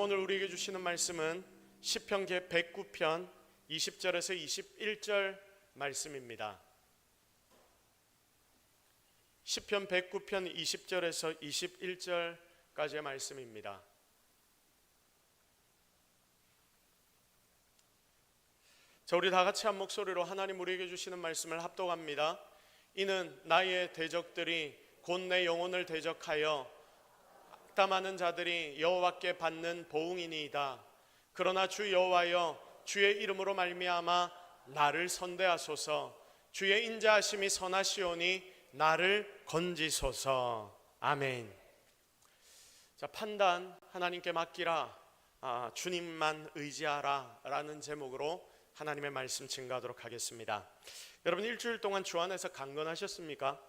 오늘 우리에게 주시는 말씀은 시편 109편 20절에서 21절 말씀입니다. 시편 109편 20절에서 21절까지의 말씀입니다. 자, 우리 다 같이 한 목소리로 하나님 우리에게 주시는 말씀을 합독합니다. 이는 나의 대적들이 곧 내 영혼을 대적하여 악담하는 자들이 여호와께 받는 보응이니이다. 그러나 주 여호와여, 주의 이름으로 말미암아 나를 선대하소서. 주의 인자하심이 선하시오니 나를 건지소서. 아멘. 자, 판단 하나님께 맡기라, 주님만 의지하라 라는 제목으로 하나님의 말씀 증거하도록 하겠습니다. 여러분, 일주일 동안 주 안에서 강건하셨습니까?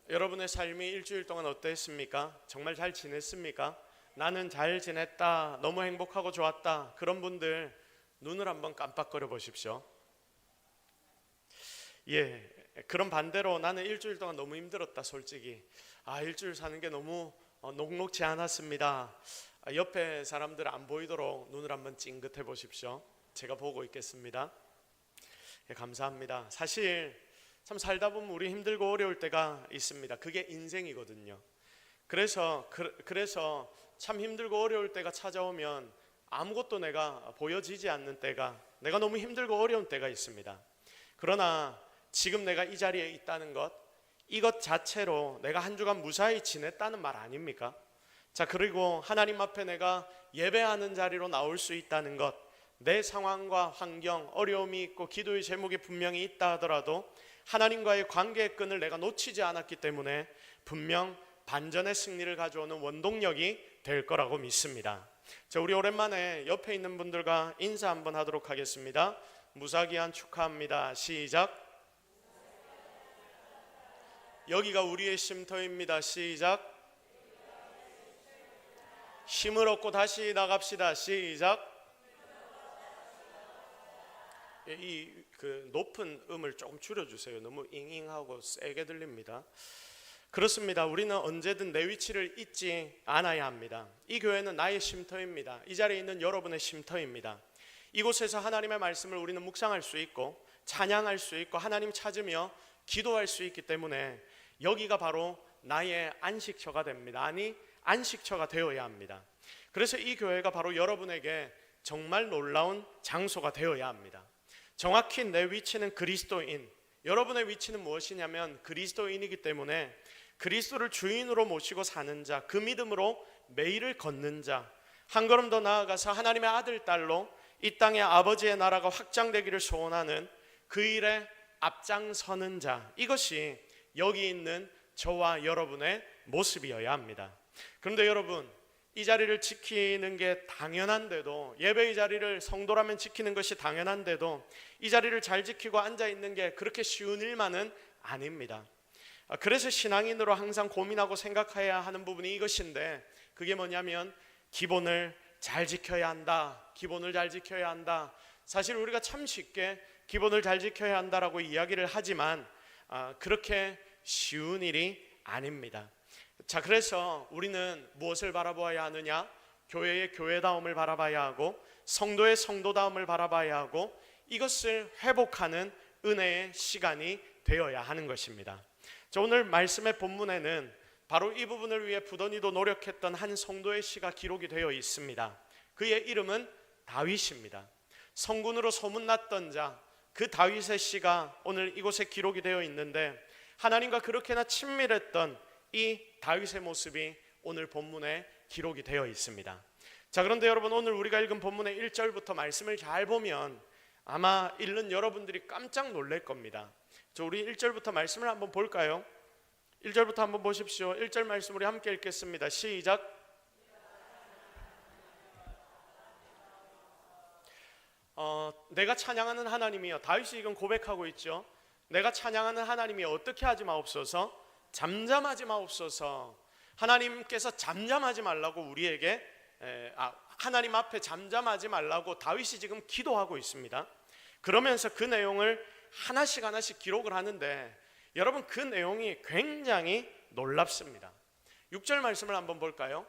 여러분의 삶이 일주일 동안 어땠습니까? 정말 잘 지냈습니까? 나는 잘 지냈다, 너무 행복하고 좋았다, 그런 분들 눈을 한번 깜빡거려 보십시오. 그런 반대로 나는 일주일 동안 너무 힘들었다, 솔직히 일주일 사는 게 너무 녹록지 않았습니다. 옆에 사람들 안 보이도록 눈을 한번 찡긋해 보십시오. 제가 보고 있겠습니다. 감사합니다. 사실 참 살다 보면 우리 힘들고 어려울 때가 있습니다. 그게 인생이거든요. 그래서 참 힘들고 어려울 때가 찾아오면 아무것도 내가 보여지지 않는 때가, 내가 너무 힘들고 어려운 때가 있습니다. 그러나 지금 내가 이 자리에 있다는 것, 이것 자체로 내가 한 주간 무사히 지냈다는 말 아닙니까? 자, 그리고 하나님 앞에 내가 예배하는 자리로 나올 수 있다는 것, 내 상황과 환경, 어려움이 있고 기도의 제목이 분명히 있다 하더라도 하나님과의 관계의 끈을 내가 놓치지 않았기 때문에 분명 반전의 승리를 가져오는 원동력이 될 거라고 믿습니다. 자, 우리 오랜만에 옆에 있는 분들과 인사 한번 하도록 하겠습니다. 무사기한 축하합니다. 시작. 여기가 우리의 쉼터입니다. 시작. 힘을 얻고 다시 나갑시다. 시작. 이 높은 음을 조금 줄여주세요. 너무 잉잉하고 세게 들립니다. 그렇습니다. 우리는 언제든 내 위치를 잊지 않아야 합니다. 이 교회는 나의 쉼터입니다. 이 자리에 있는 여러분의 쉼터입니다. 이곳에서 하나님의 말씀을 우리는 묵상할 수 있고 찬양할 수 있고 하나님 찾으며 기도할 수 있기 때문에 여기가 바로 나의 안식처가 됩니다. 아니, 안식처가 되어야 합니다. 그래서 이 교회가 바로 여러분에게 정말 놀라운 장소가 되어야 합니다. 정확히 내 위치는 그리스도인, 여러분의 위치는 무엇이냐면 그리스도인이기 때문에 그리스도를 주인으로 모시고 사는 자, 그 믿음으로 매일을 걷는 자, 한 걸음 더 나아가서 하나님의 아들, 딸로 이 땅의 아버지의 나라가 확장되기를 소원하는 그 일에 앞장서는 자, 이것이 여기 있는 저와 여러분의 모습이어야 합니다. 그런데 여러분, 이 자리를 지키는 게 당연한데도, 예배의 자리를 성도라면 지키는 것이 당연한데도 이 자리를 잘 지키고 앉아있는 게 그렇게 쉬운 일만은 아닙니다. 그래서 신앙인으로 항상 고민하고 생각해야 하는 부분이 이것인데, 그게 뭐냐면 기본을 잘 지켜야 한다, 기본을 잘 지켜야 한다. 사실 우리가 참 쉽게 기본을 잘 지켜야 한다라고 이야기를 하지만 그렇게 쉬운 일이 아닙니다. 자, 그래서 우리는 무엇을 바라보아야 하느냐? 교회의 교회다움을 바라봐야 하고 성도의 성도다움을 바라봐야 하고 이것을 회복하는 은혜의 시간이 되어야 하는 것입니다. 자, 오늘 말씀의 본문에는 바로 이 부분을 위해 부더니도 노력했던 한 성도의 시가 기록이 되어 있습니다. 그의 이름은 다윗입니다. 성군으로 소문났던 자, 그 다윗의 시가 오늘 이곳에 기록이 되어 있는데, 하나님과 그렇게나 친밀했던 이 다윗의 모습이 오늘 본문에 기록이 되어 있습니다. 자, 그런데 여러분, 오늘 우리가 읽은 본문의 1절부터 말씀을 잘 보면 아마 읽는 여러분들이 깜짝 놀랄 겁니다. 자, 우리 1절부터 말씀을 한번 볼까요? 1절부터 한번 보십시오. 1절 말씀 우리 함께 읽겠습니다. 시작. 내가 찬양하는 하나님이여, 다윗이 이건 고백하고 있죠. 내가 찬양하는 하나님이 어떻게 하지 마옵소서, 잠잠하지 마옵소서. 하나님께서 잠잠하지 말라고 우리에게 하나님 앞에 잠잠하지 말라고 다윗이 지금 기도하고 있습니다. 그러면서 그 내용을 하나씩 하나씩 기록을 하는데, 여러분, 그 내용이 굉장히 놀랍습니다. 6절 말씀을 한번 볼까요?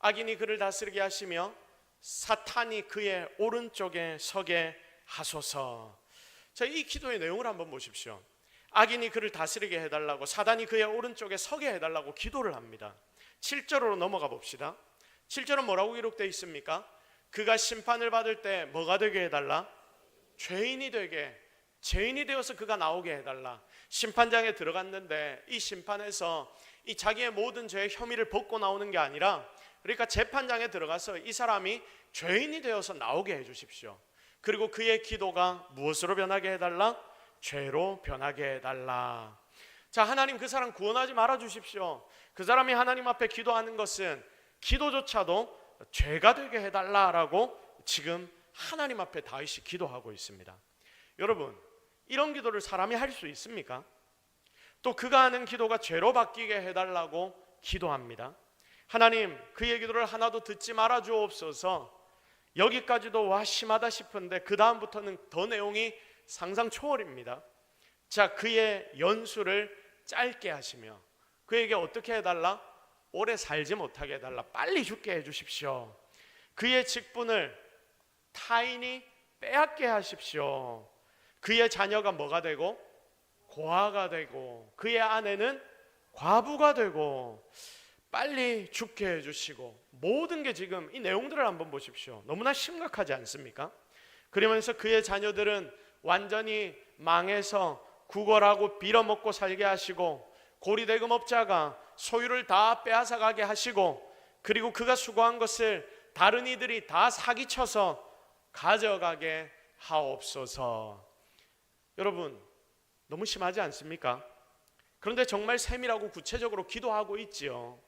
악인이 그를 다스리게 하시며 사탄이 그의 오른쪽에 서게 하소서. 자, 이 기도의 내용을 한번 보십시오. 악인이 그를 다스리게 해달라고, 사단이 그의 오른쪽에 서게 해달라고 기도를 합니다. 7절로 넘어가 봅시다. 7절은 뭐라고 기록되어 있습니까? 그가 심판을 받을 때 뭐가 되게 해달라? 죄인이 되어서 그가 나오게 해달라. 심판장에 들어갔는데 이 심판에서 이 자기의 모든 죄의 혐의를 벗고 나오는 게 아니라, 그러니까 재판장에 들어가서 이 사람이 죄인이 되어서 나오게 해주십시오. 그리고 그의 기도가 무엇으로 변하게 해달라? 죄로 변하게 해달라. 자, 하나님 그 사람 구원하지 말아 주십시오. 그 사람이 하나님 앞에 기도하는 것은 기도조차도 죄가 되게 해달라라고 지금 하나님 앞에 다윗이 기도하고 있습니다. 여러분, 이런 기도를 사람이 할 수 있습니까? 또 그가 하는 기도가 죄로 바뀌게 해달라고 기도합니다. 하나님, 그의 기도를 하나도 듣지 말아 주옵소서. 여기까지도 와 심하다 싶은데 그 다음부터는 더 내용이 상상 초월입니다. 자, 그의 연수를 짧게 하시며 그에게 어떻게 해달라? 오래 살지 못하게 해달라. 빨리 죽게 해주십시오. 그의 직분을 타인이 빼앗게 하십시오. 그의 자녀가 뭐가 되고? 고아가 되고, 그의 아내는 과부가 되고, 빨리 죽게 해주시고, 모든 게 지금 이 내용들을 한번 보십시오. 너무나 심각하지 않습니까? 그러면서 그의 자녀들은 완전히 망해서 구걸하고 빌어먹고 살게 하시고, 고리대금업자가 소유를 다 빼앗아가게 하시고, 그리고 그가 수고한 것을 다른 이들이 다 사기쳐서 가져가게 하옵소서. 여러분, 너무 심하지 않습니까? 그런데 정말 세밀하고 구체적으로 기도하고 있지요.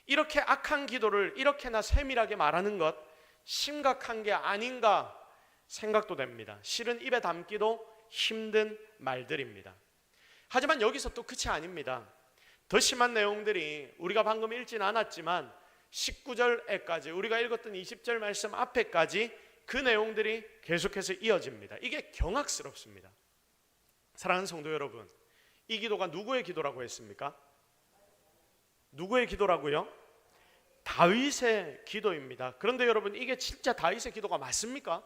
이렇게 악한 기도를 이렇게나 세밀하게 말하는 것 심각한 게 아닌가 생각도 됩니다. 실은 입에 담기도 힘든 말들입니다. 하지만 여기서 또 끝이 아닙니다. 더 심한 내용들이 우리가 방금 읽지는 않았지만 19절에까지, 우리가 읽었던 20절 말씀 앞에까지 그 내용들이 계속해서 이어집니다. 이게 경악스럽습니다. 사랑하는 성도 여러분, 이 기도가 누구의 기도라고 했습니까? 누구의 기도라고요? 다윗의 기도입니다. 그런데 여러분, 이게 진짜 다윗의 기도가 맞습니까?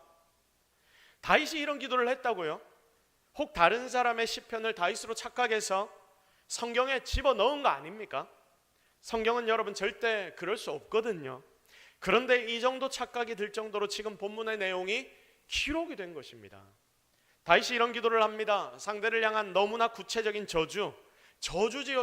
다윗이 이런 기도를 했다고요? 혹 다른 사람의 시편을 다윗으로 착각해서 성경에 집어넣은 거 아닙니까? 성경은 여러분 절대 그럴 수 없거든요. 그런데 이 정도 착각이 들 정도로 지금 본문의 내용이 기록이 된 것입니다. 다윗이 이런 기도를 합니다. 상대를 향한 너무나 구체적인 저주지요.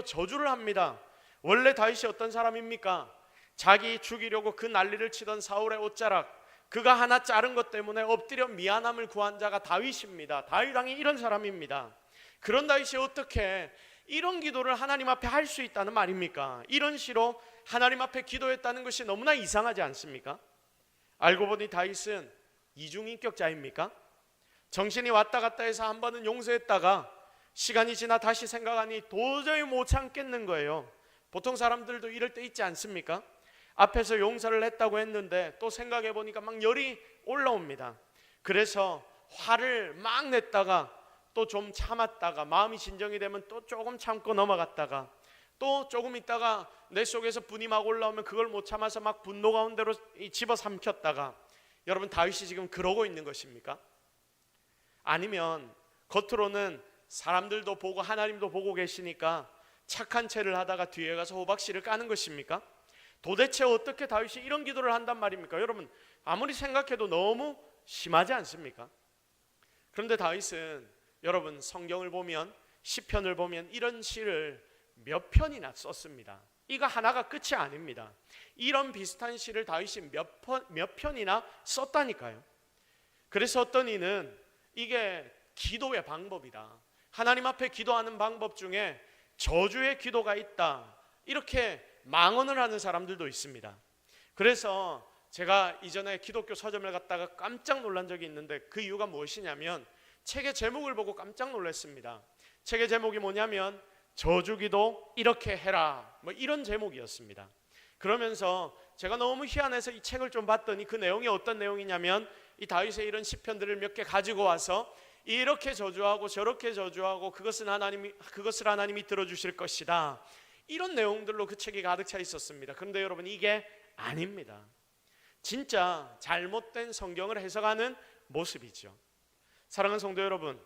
저주를 합니다. 원래 다윗이 어떤 사람입니까? 자기 죽이려고 그 난리를 치던 사울의 옷자락, 그가 하나 자른 것 때문에 엎드려 미안함을 구한 자가 다윗입니다. 다윗 왕이 이런 사람입니다. 그런 다윗이 어떻게 이런 기도를 하나님 앞에 할 수 있다는 말입니까? 이런 시로 하나님 앞에 기도했다는 것이 너무나 이상하지 않습니까? 알고 보니 다윗은 이중인격자입니까? 정신이 왔다 갔다 해서 한 번은 용서했다가 시간이 지나 다시 생각하니 도저히 못 참겠는 거예요. 보통 사람들도 이럴 때 있지 않습니까? 앞에서 용서를 했다고 했는데 또 생각해 보니까 막 열이 올라옵니다. 그래서 화를 막 냈다가 또 좀 참았다가 마음이 진정이 되면 또 조금 참고 넘어갔다가 또 조금 있다가 내 속에서 분이 막 올라오면 그걸 못 참아서 막 분노 가운데로 집어삼켰다가, 여러분 다윗이 지금 그러고 있는 것입니까? 아니면 겉으로는 사람들도 보고 하나님도 보고 계시니까 착한 채를 하다가 뒤에 가서 호박씨를 까는 것입니까? 도대체 어떻게 다윗이 이런 기도를 한단 말입니까? 여러분, 아무리 생각해도 너무 심하지 않습니까? 그런데 다윗은 여러분 성경을 보면, 시편을 보면 이런 시를 몇 편이나 썼습니다. 이거 하나가 끝이 아닙니다. 이런 비슷한 시를 다윗이 몇 편이나 썼다니까요. 그래서 어떤 이는 이게 기도의 방법이다, 하나님 앞에 기도하는 방법 중에 저주의 기도가 있다, 이렇게 망언을 하는 사람들도 있습니다. 그래서 제가 이전에 기독교 서점을 갔다가 깜짝 놀란 적이 있는데 그 이유가 무엇이냐면 책의 제목을 보고 깜짝 놀랐습니다. 책의 제목이 뭐냐면 저주기도 이렇게 해라, 뭐 이런 제목이었습니다. 그러면서 제가 너무 희한해서 이 책을 좀 봤더니 그 내용이 어떤 내용이냐면 이 다윗의 이런 시편들을 몇 개 가지고 와서 이렇게 저주하고 저렇게 저주하고 그것을 하나님이 들어주실 것이다, 이런 내용들로 그 책이 가득 차 있었습니다. 그런데 여러분, 이게 아닙니다. 진짜 잘못된 성경을 해석하는 모습이죠. 사랑하는 성도 여러분,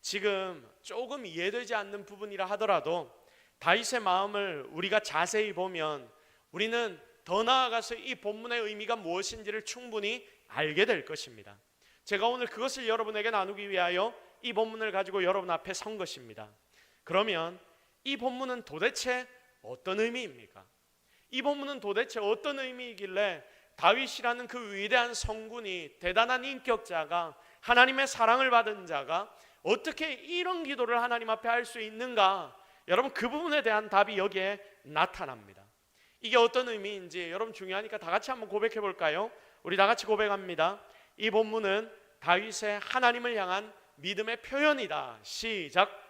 지금 조금 이해되지 않는 부분이라 하더라도 다윗의 마음을 우리가 자세히 보면 우리는 더 나아가서 이 본문의 의미가 무엇인지를 충분히 알게 될 것입니다. 제가 오늘 그것을 여러분에게 나누기 위하여 이 본문을 가지고 여러분 앞에 선 것입니다. 그러면 이 본문은 도대체 어떤 의미입니까? 이 본문은 도대체 어떤 의미이길래 다윗이라는 그 위대한 성군이, 대단한 인격자가, 하나님의 사랑을 받은 자가 어떻게 이런 기도를 하나님 앞에 할 수 있는가? 여러분, 그 부분에 대한 답이 여기에 나타납니다. 이게 어떤 의미인지 여러분 중요하니까 다 같이 한번 고백해 볼까요? 우리 다 같이 고백합니다. 이 본문은 다윗의 하나님을 향한 믿음의 표현이다. 시작.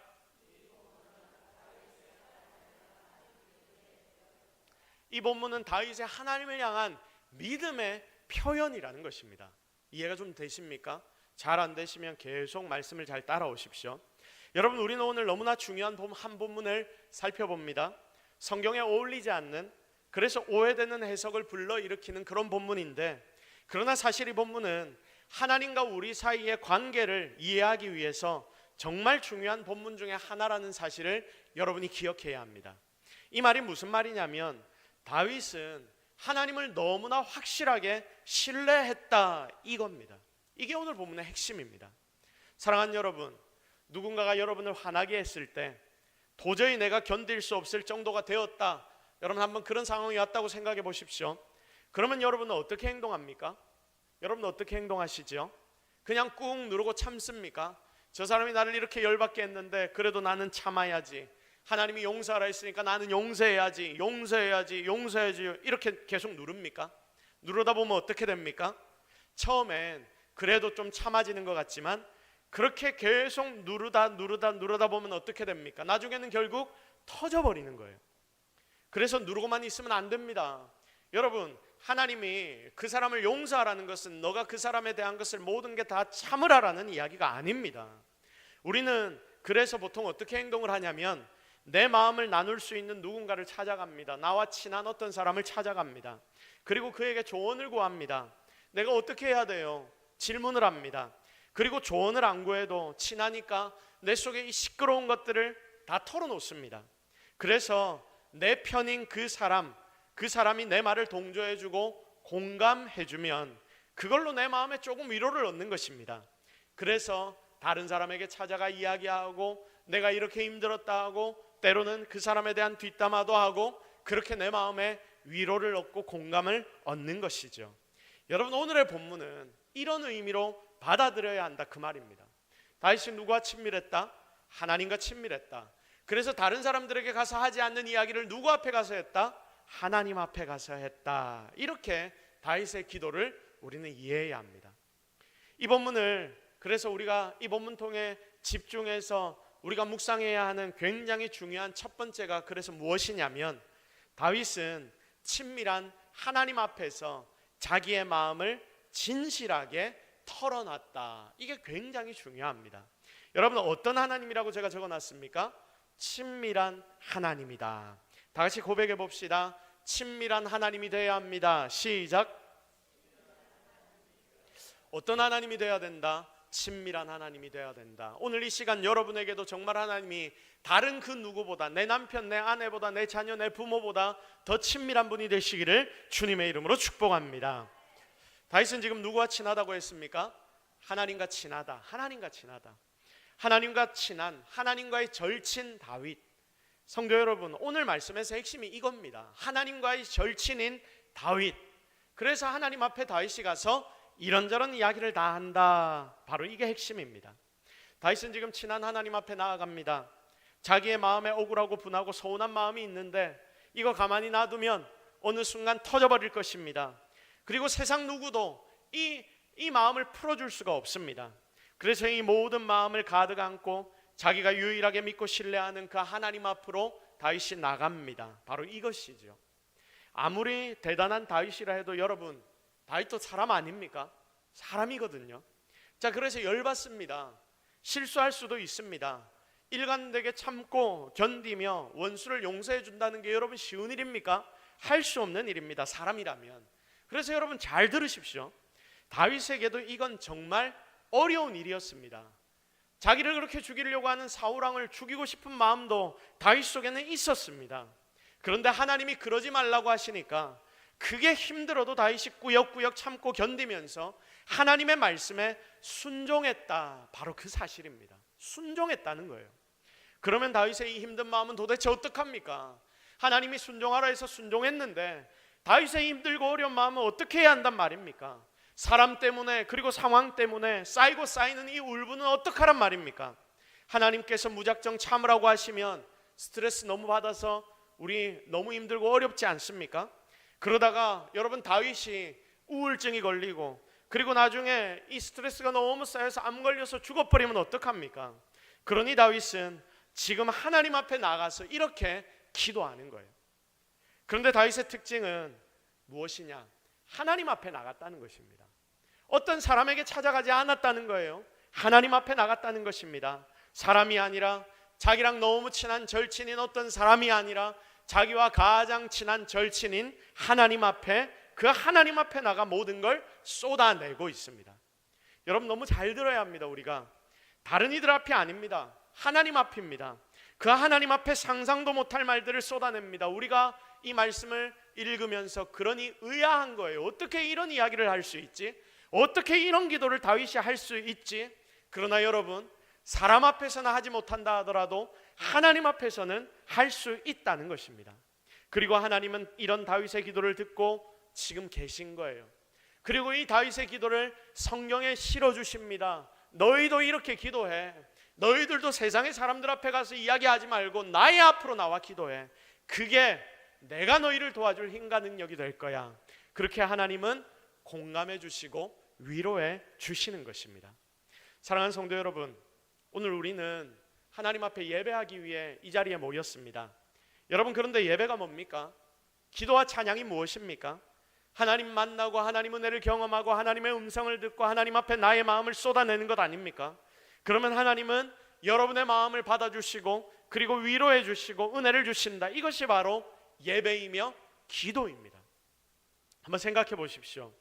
이 본문은 다윗의 하나님을 향한 믿음의 표현이라는 것입니다. 이해가 좀 되십니까? 잘 안 되시면 계속 말씀을 잘 따라오십시오. 여러분, 우리는 오늘 너무나 중요한 한 본문을 살펴봅니다. 성경에 어울리지 않는, 그래서 오해되는 해석을 불러일으키는 그런 본문인데, 그러나 사실 이 본문은 하나님과 우리 사이의 관계를 이해하기 위해서 정말 중요한 본문 중에 하나라는 사실을 여러분이 기억해야 합니다. 이 말이 무슨 말이냐면, 다윗은 하나님을 너무나 확실하게 신뢰했다, 이겁니다. 이게 오늘 본문의 핵심입니다. 사랑하는 여러분, 누군가가 여러분을 화나게 했을 때 도저히 내가 견딜 수 없을 정도가 되었다, 여러분 한번 그런 상황이 왔다고 생각해 보십시오. 그러면 여러분은 어떻게 행동합니까? 여러분은 어떻게 행동하시죠? 그냥 꾹 누르고 참습니까? 저 사람이 나를 이렇게 열받게 했는데 그래도 나는 참아야지, 하나님이 용서하라 했으니까 나는 용서해야지, 이렇게 계속 누릅니까? 누르다 보면 어떻게 됩니까? 처음엔 그래도 좀 참아지는 것 같지만 그렇게 계속 누르다 보면 어떻게 됩니까? 나중에는 결국 터져버리는 거예요. 그래서 누르고만 있으면 안 됩니다. 여러분, 하나님이 그 사람을 용서하라는 것은 너가 그 사람에 대한 것을 모든 게 다 참으라라는 이야기가 아닙니다. 우리는 그래서 보통 어떻게 행동을 하냐면 내 마음을 나눌 수 있는 누군가를 찾아갑니다. 나와 친한 어떤 사람을 찾아갑니다. 그리고 그에게 조언을 구합니다. 내가 어떻게 해야 돼요? 질문을 합니다. 그리고 조언을 안 구해도 친하니까 내 속에 이 시끄러운 것들을 다 털어놓습니다. 그래서 내 편인 그 사람이 내 말을 동조해주고 공감해주면 그걸로 내 마음에 조금 위로를 얻는 것입니다. 그래서 다른 사람에게 찾아가 이야기하고 내가 이렇게 힘들었다 하고 때로는 그 사람에 대한 뒷담화도 하고 그렇게 내 마음에 위로를 얻고 공감을 얻는 것이죠. 여러분, 오늘의 본문은 이런 의미로 받아들여야 한다, 그 말입니다. 다윗이 누구와 친밀했다? 하나님과 친밀했다. 그래서 다른 사람들에게 가서 하지 않는 이야기를 누구 앞에 가서 했다? 하나님 앞에 가서 했다. 이렇게 다윗의 기도를 우리는 이해해야 합니다. 이 본문을, 그래서 우리가 이 본문 통해 집중해서 우리가 묵상해야 하는 굉장히 중요한 첫 번째가 그래서 무엇이냐면, 다윗은 친밀한 하나님 앞에서 자기의 마음을 진실하게 털어놨다. 이게 굉장히 중요합니다. 여러분, 어떤 하나님이라고 제가 적어놨습니까? 친밀한 하나님이다. 다 같이 고백해 봅시다. 친밀한 하나님이 되어야 합니다. 시작. 어떤 하나님이 되어야 된다? 친밀한 하나님이 되어야 된다. 오늘 이 시간 여러분에게도 정말 하나님이 다른 그 누구보다, 내 남편, 내 아내보다, 내 자녀, 내 부모보다 더 친밀한 분이 되시기를 주님의 이름으로 축복합니다. 다윗은 지금 누구와 친하다고 했습니까? 하나님과 친하다. 하나님과 친하다. 하나님과 친한, 하나님과의 절친 다윗. 성도 여러분, 오늘 말씀에서 핵심이 이겁니다. 하나님과의 절친인 다윗. 그래서 하나님 앞에 다윗이 가서 이런저런 이야기를 다 한다. 바로 이게 핵심입니다. 다윗은 지금 친한 하나님 앞에 나아갑니다. 자기의 마음에 억울하고 분하고 서운한 마음이 있는데 이거 가만히 놔두면 어느 순간 터져버릴 것입니다. 그리고 세상 누구도 이 마음을 풀어줄 수가 없습니다. 그래서 이 모든 마음을 가득 안고 자기가 유일하게 믿고 신뢰하는 그 하나님 앞으로 다윗이 나갑니다. 바로 이것이죠. 아무리 대단한 다윗이라 해도 여러분, 다윗도 사람 아닙니까? 사람이거든요. 자, 그래서 열받습니다. 실수할 수도 있습니다. 일관되게 참고 견디며 원수를 용서해 준다는 게 여러분 쉬운 일입니까? 할 수 없는 일입니다, 사람이라면. 그래서 여러분 잘 들으십시오. 다윗에게도 이건 정말 어려운 일이었습니다. 자기를 그렇게 죽이려고 하는 사울왕을 죽이고 싶은 마음도 다윗 속에는 있었습니다. 그런데 하나님이 그러지 말라고 하시니까 그게 힘들어도 다윗이 꾸역꾸역 참고 견디면서 하나님의 말씀에 순종했다. 바로 그 사실입니다. 순종했다는 거예요. 그러면 다윗의 이 힘든 마음은 도대체 어떡합니까? 하나님이 순종하라 해서 순종했는데 다윗의 힘들고 어려운 마음은 어떻게 해야 한단 말입니까? 사람 때문에, 그리고 상황 때문에 쌓이고 쌓이는 이 울분은 어떡하란 말입니까? 하나님께서 무작정 참으라고 하시면 스트레스 너무 받아서 우리 너무 힘들고 어렵지 않습니까? 그러다가 여러분 다윗이 우울증이 걸리고 그리고 나중에 이 스트레스가 너무 쌓여서 암 걸려서 죽어버리면 어떡합니까? 그러니 다윗은 지금 하나님 앞에 나가서 이렇게 기도하는 거예요. 그런데 다윗의 특징은 무엇이냐? 하나님 앞에 나갔다는 것입니다. 어떤 사람에게 찾아가지 않았다는 거예요. 하나님 앞에 나갔다는 것입니다. 사람이 아니라, 자기랑 너무 친한 절친인 어떤 사람이 아니라 자기와 가장 친한 절친인 하나님 앞에, 그 하나님 앞에 나가 모든 걸 쏟아내고 있습니다. 여러분 너무 잘 들어야 합니다. 우리가 다른 이들 앞이 아닙니다. 하나님 앞입니다. 그 하나님 앞에 상상도 못할 말들을 쏟아냅니다. 우리가 이 말씀을 읽으면서 그러니 의아한 거예요. 어떻게 이런 이야기를 할 수 있지? 어떻게 이런 기도를 다윗이 할 수 있지? 그러나 여러분, 사람 앞에서는 하지 못한다 하더라도 하나님 앞에서는 할 수 있다는 것입니다. 그리고 하나님은 이런 다윗의 기도를 듣고 지금 계신 거예요. 그리고 이 다윗의 기도를 성경에 실어주십니다. 너희도 이렇게 기도해. 너희들도 세상의 사람들 앞에 가서 이야기하지 말고 나의 앞으로 나와 기도해. 그게 내가 너희를 도와줄 힘과 능력이 될 거야. 그렇게 하나님은 공감해 주시고 위로해 주시는 것입니다. 사랑하는 성도 여러분, 오늘 우리는 하나님 앞에 예배하기 위해 이 자리에 모였습니다. 여러분, 그런데 예배가 뭡니까? 기도와 찬양이 무엇입니까? 하나님 만나고 하나님 은혜를 경험하고 하나님의 음성을 듣고 하나님 앞에 나의 마음을 쏟아내는 것 아닙니까? 그러면 하나님은 여러분의 마음을 받아주시고 그리고 위로해 주시고 은혜를 주신다. 이것이 바로 예배이며 기도입니다. 한번 생각해 보십시오.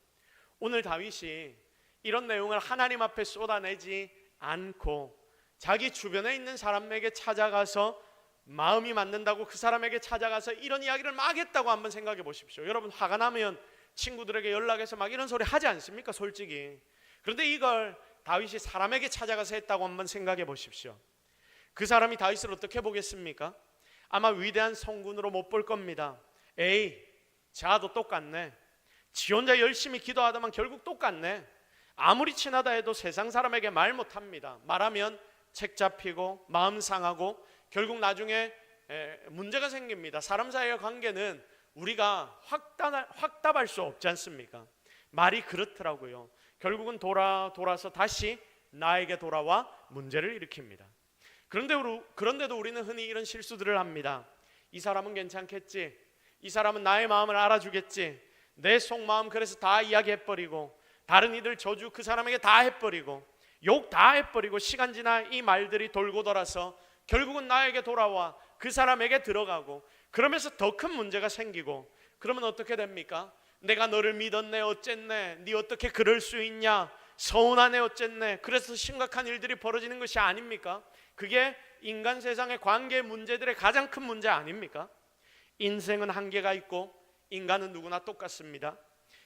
오늘 다윗이 이런 내용을 하나님 앞에 쏟아내지 않고 자기 주변에 있는 사람에게 찾아가서 마음이 맞는다고 그 사람에게 찾아가서 이런 이야기를 막 했다고 한번 생각해 보십시오. 여러분, 화가 나면 친구들에게 연락해서 막 이런 소리 하지 않습니까? 솔직히. 그런데 이걸 다윗이 사람에게 찾아가서 했다고 한번 생각해 보십시오. 그 사람이 다윗을 어떻게 보겠습니까? 아마 위대한 성군으로 못 볼 겁니다. 에이, 자도 똑같네. 지 혼자 열심히 기도하다만 결국 똑같네. 아무리 친하다 해도 세상 사람에게 말 못합니다. 말하면 책 잡히고 마음 상하고 결국 나중에 문제가 생깁니다. 사람 사이의 관계는 우리가 확답할 수 없지 않습니까? 말이 그렇더라고요. 결국은 돌아서 다시 나에게 돌아와 문제를 일으킵니다. 그런데도 우리는 흔히 이런 실수들을 합니다. 이 사람은 괜찮겠지, 이 사람은 나의 마음을 알아주겠지, 내 속마음 그래서 다 이야기해버리고 다른 이들 저주 그 사람에게 다 해버리고 욕 다 해버리고 시간 지나 이 말들이 돌고 돌아서 결국은 나에게 돌아와 그 사람에게 들어가고 그러면서 더 큰 문제가 생기고, 그러면 어떻게 됩니까? 내가 너를 믿었네, 어쨌네, 네 어떻게 그럴 수 있냐, 서운하네, 어쨌네. 그래서 심각한 일들이 벌어지는 것이 아닙니까? 그게 인간 세상의 관계 문제들의 가장 큰 문제 아닙니까? 인생은 한계가 있고 인간은 누구나 똑같습니다.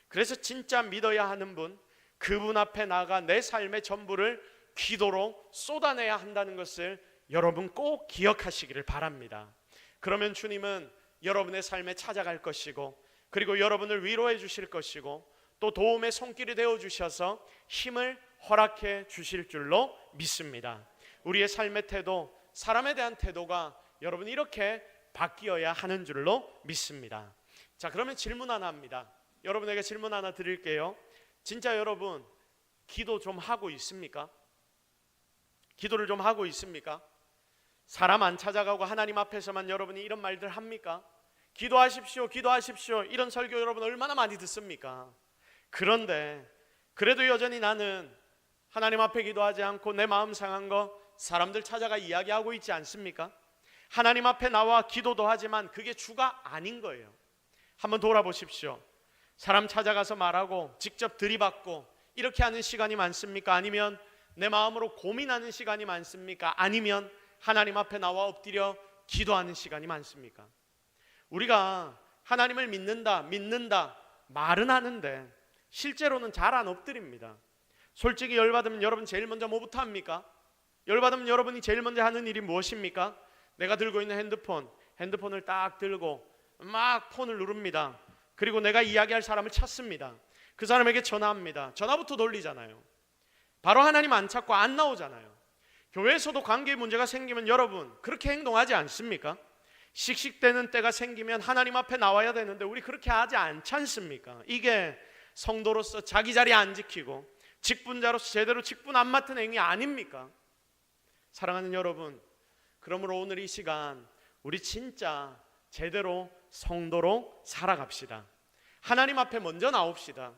그래서 진짜 믿어야 하는 분, 그분 앞에 나가 내 삶의 전부를 기도로 쏟아내야 한다는 것을 여러분 꼭 기억하시기를 바랍니다. 그러면 주님은 여러분의 삶에 찾아갈 것이고 그리고 여러분을 위로해 주실 것이고 또 도움의 손길이 되어 주셔서 힘을 허락해 주실 줄로 믿습니다. 우리의 삶의 태도, 사람에 대한 태도가 여러분 이렇게 바뀌어야 하는 줄로 믿습니다. 자, 그러면 질문 하나 합니다. 여러분에게 질문 하나 드릴게요. 진짜 여러분 기도 좀 하고 있습니까? 기도를 좀 하고 있습니까? 사람 안 찾아가고 하나님 앞에서만 여러분이 이런 말들 합니까? 기도하십시오, 기도하십시오, 이런 설교 여러분 얼마나 많이 듣습니까? 그런데 그래도 여전히 나는 하나님 앞에 기도하지 않고 내 마음 상한 거 사람들 찾아가 이야기하고 있지 않습니까? 하나님 앞에 나와 기도도 하지만 그게 주가 아닌 거예요. 한번 돌아보십시오. 사람 찾아가서 말하고 직접 들이받고 이렇게 하는 시간이 많습니까? 아니면 내 마음으로 고민하는 시간이 많습니까? 아니면 하나님 앞에 나와 엎드려 기도하는 시간이 많습니까? 우리가 하나님을 믿는다 말은 하는데 실제로는 잘 안 엎드립니다. 솔직히 열받으면 여러분 제일 먼저 뭐부터 합니까? 열받으면 여러분이 제일 먼저 하는 일이 무엇입니까? 내가 들고 있는 핸드폰을 딱 들고 막 폰을 누릅니다. 그리고 내가 이야기할 사람을 찾습니다. 그 사람에게 전화합니다. 전화부터 돌리잖아요. 바로 하나님 안 찾고 안 나오잖아요. 교회에서도 관계에 문제가 생기면 여러분 그렇게 행동하지 않습니까? 씩씩대는 때가 생기면 하나님 앞에 나와야 되는데 우리 그렇게 하지 않지 않습니까? 이게 성도로서 자기 자리 안 지키고 직분자로서 제대로 직분 안 맡은 행위 아닙니까? 사랑하는 여러분, 그러므로 오늘 이 시간 우리 진짜 제대로 성도로 살아갑시다. 하나님 앞에 먼저 나옵시다.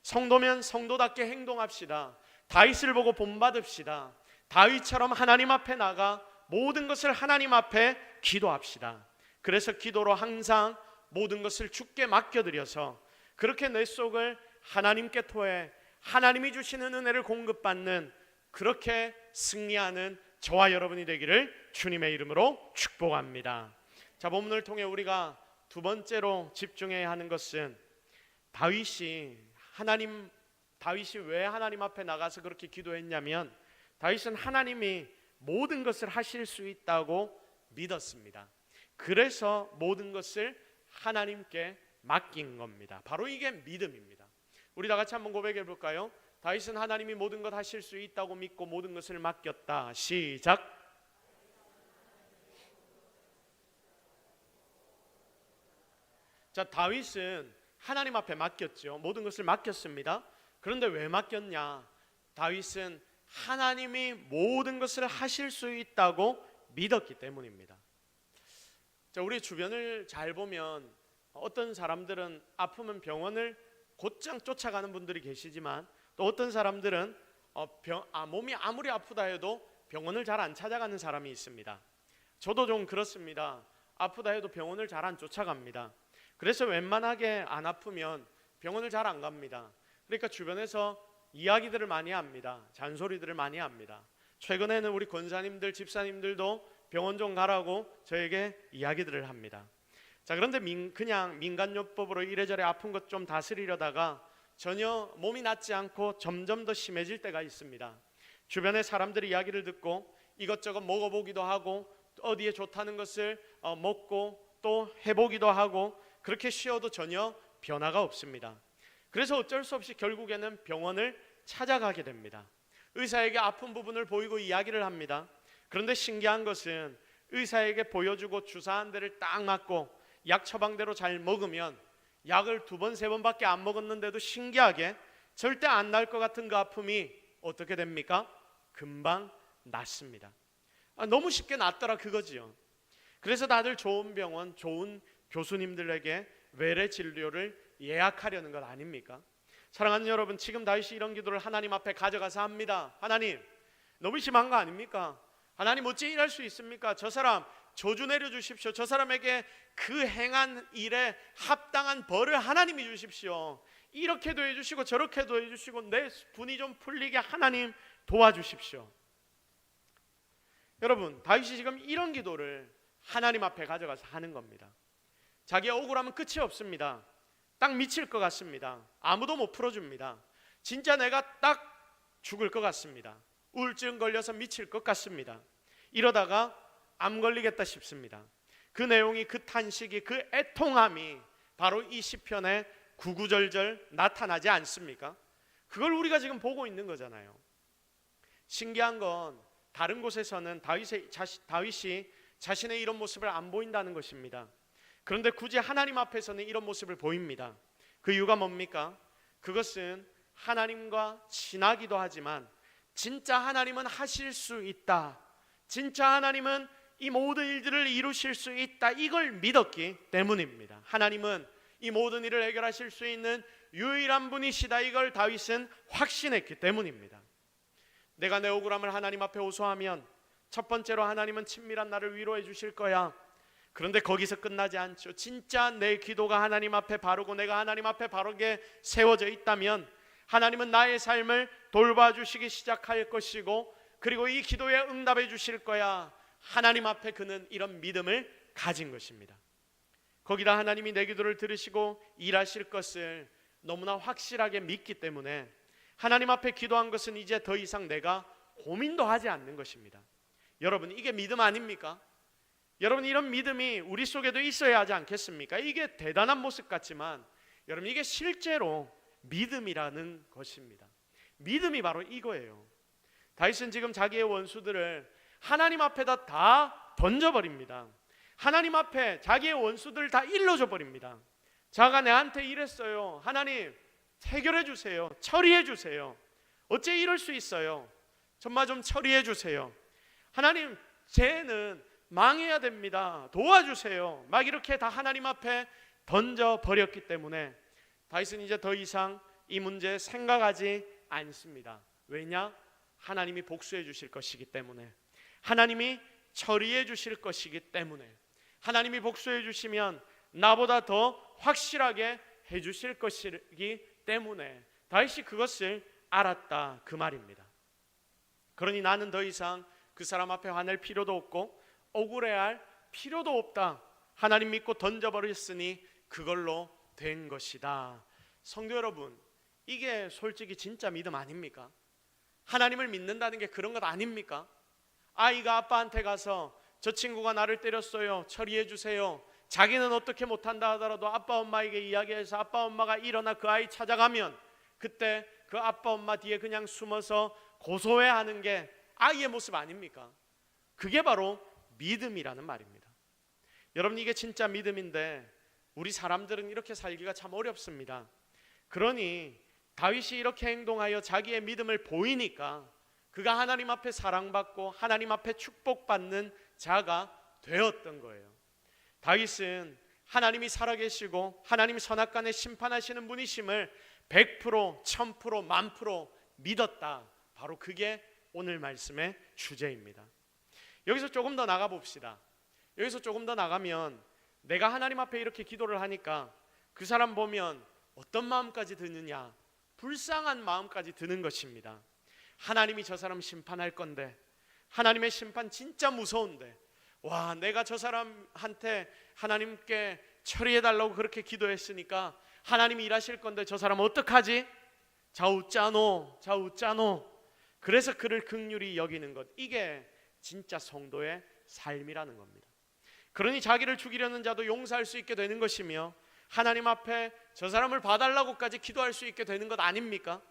성도면 성도답게 행동합시다. 다윗을 보고 본받읍시다. 다윗처럼 하나님 앞에 나가 모든 것을 하나님 앞에 기도합시다. 그래서 기도로 항상 모든 것을 주께 맡겨드려서 그렇게 내 속을 하나님께 토해 하나님이 주시는 은혜를 공급받는 그렇게 승리하는 저와 여러분이 되기를 주님의 이름으로 축복합니다. 자, 본문을 통해 우리가 두 번째로 집중해야 하는 것은 다윗이 왜 하나님 앞에 나가서 그렇게 기도했냐면 다윗은 하나님이 모든 것을 하실 수 있다고 믿었습니다. 그래서 모든 것을 하나님께 맡긴 겁니다. 바로 이게 믿음입니다. 우리 다 같이 한번 고백해 볼까요? 다윗은 하나님이 모든 것 하실 수 있다고 믿고 모든 것을 맡겼다. 시작. 자, 다윗은 하나님 앞에 맡겼죠. 모든 것을 맡겼습니다. 그런데 왜 맡겼냐? 다윗은 하나님이 모든 것을 하실 수 있다고 믿었기 때문입니다. 자, 우리 주변을 잘 보면 어떤 사람들은 아프면 병원을 곧장 쫓아가는 분들이 계시지만 또 어떤 사람들은 몸이 아무리 아프다 해도 병원을 잘 안 찾아가는 사람이 있습니다. 저도 좀 그렇습니다. 아프다 해도 병원을 잘 안 쫓아갑니다. 그래서 웬만하게 안 아프면 병원을 잘 안 갑니다. 그러니까 주변에서 이야기들을 많이 합니다. 잔소리들을 많이 합니다. 최근에는 우리 권사님들, 집사님들도 병원 좀 가라고 저에게 이야기들을 합니다. 자, 그런데 그냥 민간요법으로 이래저래 아픈 것 좀 다스리려다가 전혀 몸이 낫지 않고 점점 더 심해질 때가 있습니다. 주변의 사람들의 이야기를 듣고 이것저것 먹어보기도 하고 어디에 좋다는 것을 먹고 또 해보기도 하고 그렇게 쉬어도 전혀 변화가 없습니다. 그래서 어쩔 수 없이 결국에는 병원을 찾아가게 됩니다. 의사에게 아픈 부분을 보이고 이야기를 합니다. 그런데 신기한 것은 의사에게 보여주고 주사한 데를 딱 맞고 약 처방대로 잘 먹으면 약을 2번, 3번밖에 안 먹었는데도 신기하게 절대 안 날 것 같은 그 아픔이 어떻게 됩니까? 금방 낫습니다. 너무 쉽게 낫더라 그거지요. 그래서 다들 좋은 병원, 좋은 교수님들에게 외래 진료를 예약하려는 것 아닙니까? 사랑하는 여러분, 지금 다윗이 이런 기도를 하나님 앞에 가져가서 합니다. 하나님, 너무 심한 거 아닙니까? 하나님 어찌 일할 수 있습니까? 저 사람 저주 내려주십시오. 저 사람에게 그 행한 일에 합당한 벌을 하나님이 주십시오. 이렇게도 해주시고 저렇게도 해주시고 내 분이 좀 풀리게 하나님 도와주십시오. 여러분, 다윗이 지금 이런 기도를 하나님 앞에 가져가서 하는 겁니다. 자기가 억울하면 끝이 없습니다. 딱 미칠 것 같습니다. 아무도 못 풀어줍니다. 진짜 내가 딱 죽을 것 같습니다. 우울증 걸려서 미칠 것 같습니다. 이러다가 암 걸리겠다 싶습니다. 그 내용이, 그 탄식이, 그 애통함이 바로 이 시편의 구구절절 나타나지 않습니까? 그걸 우리가 지금 보고 있는 거잖아요. 신기한 건 다른 곳에서는 다윗이 자신의 이런 모습을 안 보인다는 것입니다. 그런데 굳이 하나님 앞에서는 이런 모습을 보입니다. 그 이유가 뭡니까? 그것은 하나님과 친하기도 하지만 진짜 하나님은 하실 수 있다, 진짜 하나님은 이 모든 일들을 이루실 수 있다, 이걸 믿었기 때문입니다. 하나님은 이 모든 일을 해결하실 수 있는 유일한 분이시다, 이걸 다윗은 확신했기 때문입니다. 내가 내 억울함을 하나님 앞에 호소하면 첫 번째로 하나님은 친밀한 나를 위로해 주실 거야. 그런데 거기서 끝나지 않죠. 진짜 내 기도가 하나님 앞에 바르고 내가 하나님 앞에 바르게 세워져 있다면 하나님은 나의 삶을 돌봐주시기 시작할 것이고, 그리고 이 기도에 응답해 주실 거야. 하나님 앞에 그는 이런 믿음을 가진 것입니다. 거기다 하나님이 내 기도를 들으시고 일하실 것을 너무나 확실하게 믿기 때문에 하나님 앞에 기도한 것은 이제 더 이상 내가 고민도 하지 않는 것입니다. 여러분, 이게 믿음 아닙니까? 여러분, 이런 믿음이 우리 속에도 있어야 하지 않겠습니까? 이게 대단한 모습 같지만 여러분, 이게 실제로 믿음이라는 것입니다. 믿음이 바로 이거예요. 다윗은 지금 자기의 원수들을 하나님 앞에다 다 던져버립니다. 하나님 앞에 자기의 원수들을 다 일러줘 버립니다. 자가 내한테 이랬어요. 하나님 해결해 주세요. 처리해 주세요. 어째 이럴 수 있어요? 정말 좀 처리해 주세요. 하나님, 쟤는 망해야 됩니다. 도와주세요. 막 이렇게 다 하나님 앞에 던져버렸기 때문에 다윗은 이제 더 이상 이 문제에 생각하지 않습니다. 왜냐? 하나님이 복수해 주실 것이기 때문에, 하나님이 처리해 주실 것이기 때문에, 하나님이 복수해 주시면 나보다 더 확실하게 해 주실 것이기 때문에 다윗이 그것을 알았다, 그 말입니다. 그러니 나는 더 이상 그 사람 앞에 화낼 필요도 없고 억울해할 필요도 없다. 하나님 믿고 던져버렸으니 그걸로 된 것이다. 성도 여러분, 이게 솔직히 진짜 믿음 아닙니까? 하나님을 믿는다는 게 그런 것 아닙니까? 아이가 아빠한테 가서 저 친구가 나를 때렸어요. 처리해 주세요. 자기는 어떻게 못한다 하더라도 아빠 엄마에게 이야기해서 아빠 엄마가 일어나 그 아이 찾아가면 그때 그 아빠 엄마 뒤에 그냥 숨어서 고소해하는 게 아이의 모습 아닙니까? 그게 바로 믿음이라는 말입니다. 여러분, 이게 진짜 믿음인데 우리 사람들은 이렇게 살기가 참 어렵습니다. 그러니 다윗이 이렇게 행동하여 자기의 믿음을 보이니까 그가 하나님 앞에 사랑받고 하나님 앞에 축복받는 자가 되었던 거예요. 다윗은 하나님이 살아계시고 하나님 선악간에 심판하시는 분이심을 100%, 1000%, 10,000% 믿었다. 바로 그게 오늘 말씀의 주제입니다. 여기서 조금 더 나가 봅시다. 여기서 조금 더 나가면 내가 하나님 앞에 이렇게 기도를 하니까 그 사람 보면 어떤 마음까지 드느냐? 불쌍한 마음까지 드는 것입니다. 하나님이 저 사람 심판할 건데, 하나님의 심판 진짜 무서운데, 와, 내가 저 사람한테 하나님께 처리해달라고 그렇게 기도했으니까 하나님이 일하실 건데 저 사람 어떡하지? 좌우짜노. 그래서 그를 긍휼히 여기는 것, 이게 진짜 성도의 삶이라는 겁니다. 그러니 자기를 죽이려는 자도 용서할 수 있게 되는 것이며 하나님 앞에 저 사람을 봐달라고까지 기도할 수 있게 되는 것 아닙니까?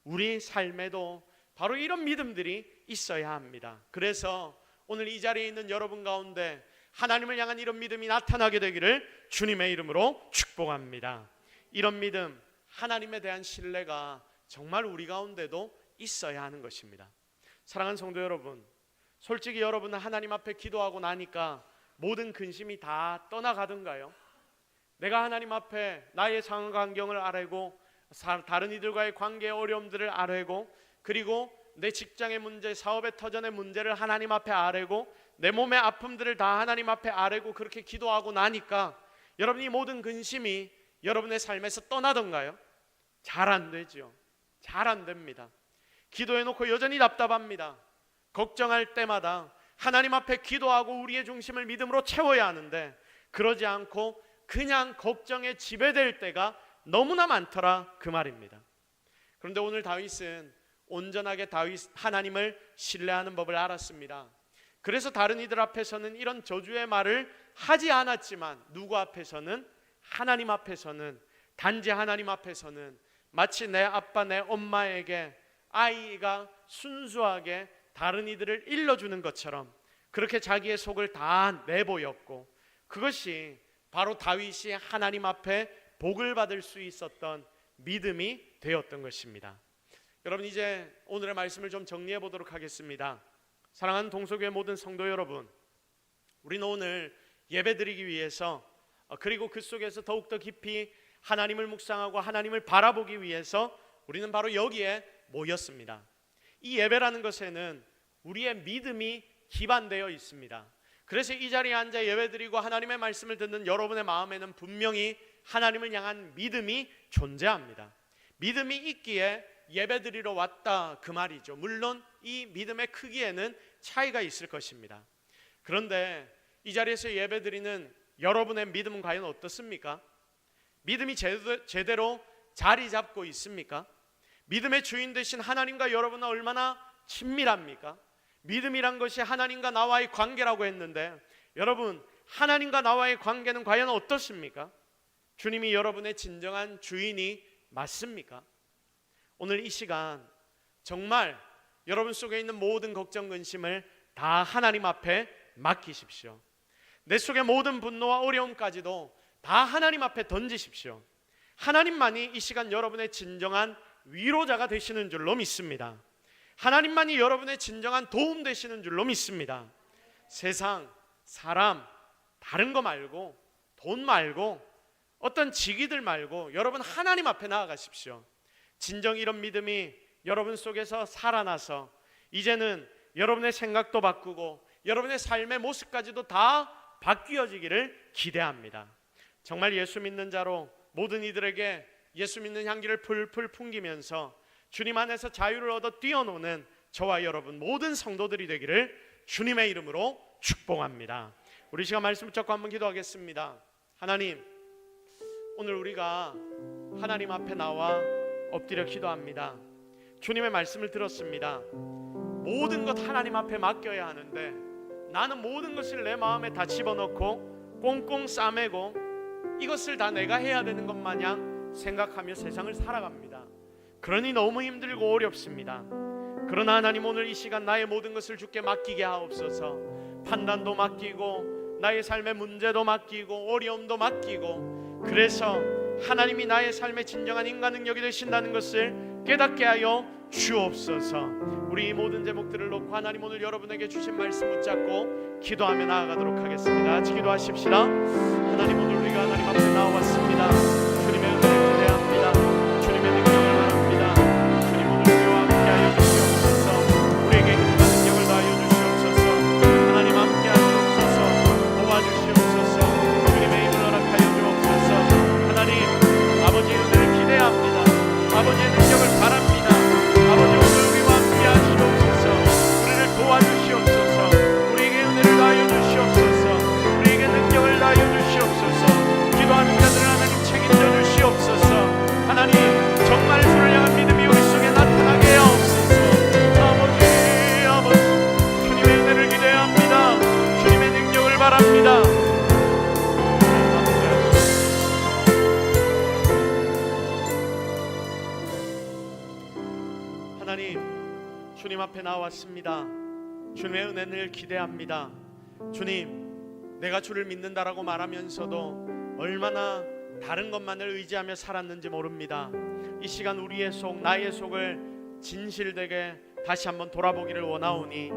우리 삶에도 바로 이런 믿음들이 있어야 합니다. 그래서 오늘 이 자리에 있는 여러분 가운데 하나님을 향한 이런 믿음이 나타나게 되기를 주님의 이름으로 축복합니다. 이런 믿음, 하나님에 대한 신뢰가 정말 우리 가운데도 있어야 하는 것입니다. 사랑하는 성도 여러분, 솔직히 여러분은 하나님 앞에 기도하고 나니까 모든 근심이 다 떠나가던가요? 내가 하나님 앞에 나의 상황 환경을 아뢰고 다른 이들과의 관계의 어려움들을 아뢰고 그리고 내 직장의 문제, 사업의 터전의 문제를 하나님 앞에 아뢰고 내 몸의 아픔들을 다 하나님 앞에 아뢰고 그렇게 기도하고 나니까 여러분이 모든 근심이 여러분의 삶에서 떠나던가요? 잘 안 되죠. 잘 안 됩니다. 기도해놓고 여전히 답답합니다. 걱정할 때마다 하나님 앞에 기도하고 우리의 중심을 믿음으로 채워야 하는데 그러지 않고 그냥 걱정에 지배될 때가 너무나 많더라, 그 말입니다. 그런데 오늘 다윗은 온전하게 하나님을 신뢰하는 법을 알았습니다. 그래서 다른 이들 앞에서는 이런 저주의 말을 하지 않았지만 누구 앞에서는? 하나님 앞에서는, 단지 하나님 앞에서는 마치 내 아빠 내 엄마에게 아이가 순수하게 다른 이들을 일러주는 것처럼 그렇게 자기의 속을 다 내보였고, 그것이 바로 다윗이 하나님 앞에 복을 받을 수 있었던 믿음이 되었던 것입니다. 여러분, 이제 오늘의 말씀을 좀 정리해 보도록 하겠습니다. 사랑하는 동서교회 모든 성도 여러분, 우리는 오늘 예배드리기 위해서 그리고 그 속에서 더욱더 깊이 하나님을 묵상하고 하나님을 바라보기 위해서 우리는 바로 여기에 모였습니다. 이 예배라는 것에는 우리의 믿음이 기반되어 있습니다. 그래서 이 자리에 앉아 예배드리고 하나님의 말씀을 듣는 여러분의 마음에는 분명히 하나님을 향한 믿음이 존재합니다. 믿음이 있기에 예배드리러 왔다 그 말이죠. 물론 이 믿음의 크기에는 차이가 있을 것입니다. 그런데 이 자리에서 예배드리는 여러분의 믿음은 과연 어떻습니까? 믿음이 제대로 자리 잡고 있습니까? 믿음의 주인 되신 하나님과 여러분은 얼마나 친밀합니까? 믿음이란 것이 하나님과 나와의 관계라고 했는데, 여러분, 하나님과 나와의 관계는 과연 어떻습니까? 주님이 여러분의 진정한 주인이 맞습니까? 오늘 이 시간 정말 여러분 속에 있는 모든 걱정, 근심을 다 하나님 앞에 맡기십시오. 내 속의 모든 분노와 어려움까지도 다 하나님 앞에 던지십시오. 하나님만이 이 시간 여러분의 진정한 위로자가 되시는 줄로 믿습니다. 하나님만이 여러분의 진정한 도움 되시는 줄로 믿습니다. 세상, 사람, 다른 거 말고, 돈 말고, 어떤 직위들 말고 여러분 하나님 앞에 나아가십시오. 진정 이런 믿음이 여러분 속에서 살아나서 이제는 여러분의 생각도 바꾸고 여러분의 삶의 모습까지도 다 바뀌어지기를 기대합니다. 정말 예수 믿는 자로 모든 이들에게 예수 믿는 향기를 풀풀 풍기면서 주님 안에서 자유를 얻어 뛰어노는 저와 여러분 모든 성도들이 되기를 주님의 이름으로 축복합니다. 우리 시간 말씀 붙잡고 한번 기도하겠습니다. 하나님, 오늘 우리가 하나님 앞에 나와 엎드려 기도합니다. 주님의 말씀을 들었습니다. 모든 것 하나님 앞에 맡겨야 하는데 나는 모든 것을 내 마음에 다 집어넣고 꽁꽁 싸매고 이것을 다 내가 해야 되는 것 마냥 생각하며 세상을 살아갑니다. 그러니 너무 힘들고 어렵습니다. 그러나 하나님, 오늘 이 시간 나의 모든 것을 주께 맡기게 하옵소서. 판단도 맡기고 나의 삶의 문제도 맡기고 어려움도 맡기고, 그래서 하나님이 나의 삶의 진정한 인간 능력이 되신다는 것을 깨닫게 하여 주옵소서. 우리 이 모든 제목들을 놓고 하나님 오늘 여러분에게 주신 말씀 붙잡고 기도하며 나아가도록 하겠습니다. 같이 기도하십시다. 하나님, 오늘 우리가 하나님 앞에 나와왔습니다. 주님의 은혜를 기대합니다. 주님의 능력을 바랍니다. 주님, 오늘 우리와 함께하여 주시옵소서. 우리에게 힘과 능력을 다하여 주시옵소서. 하나님 함께 하시옵소서. 도와주시옵소서. 주님의 힘을 허락하여 주옵소서. 하나님, 아버지의 은혜를 기대합니다. 아버지의 능력을 바랍니다. 아버지, 오늘 우리와 함께 하시옵소서. 우리를 도와주시옵소서. 우리에게 은혜를 다하여 주시옵소서. 우리에게 능력을 다하여 주시옵소서. 기도하는 자들을 하나님 책임져 주시옵소서. 하나님, 정말 주를 향한 믿음이 우리 속에 나타나게 하옵소서. 아버지, 주님의 은혜를 기대합니다. 주님의 능력을 바랍니다. 하나님, 주님 앞에 나왔습니다. 주님의 은혜를 기대합니다. 주님, 내가 주를 믿는다라고 말하면서도 얼마나 다른 것만을 의지하며 살았는지 모릅니다. 이 시간 우리의 속, 나의 속을 진실되게 다시 한번 돌아보기를 원하오니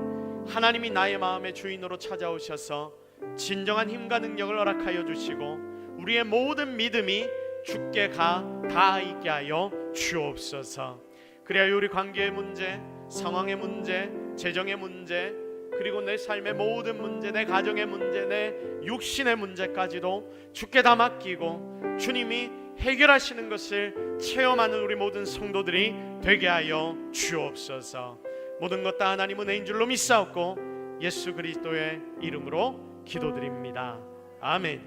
하나님이 나의 마음의 주인으로 찾아오셔서 진정한 힘과 능력을 허락하여 주시고 우리의 모든 믿음이 주께 다 있게 하여 주옵소서. 그래야 우리 관계의 문제, 상황의 문제, 재정의 문제, 그리고 내 삶의 모든 문제, 내 가정의 문제, 내 육신의 문제까지도 주께 다 맡기고 주님이 해결하시는 것을 체험하는 우리 모든 성도들이 되게 하여 주옵소서. 모든 것 다 하나님 은혜인 줄로 믿사옵고 예수 그리스도의 이름으로 기도드립니다. 아멘.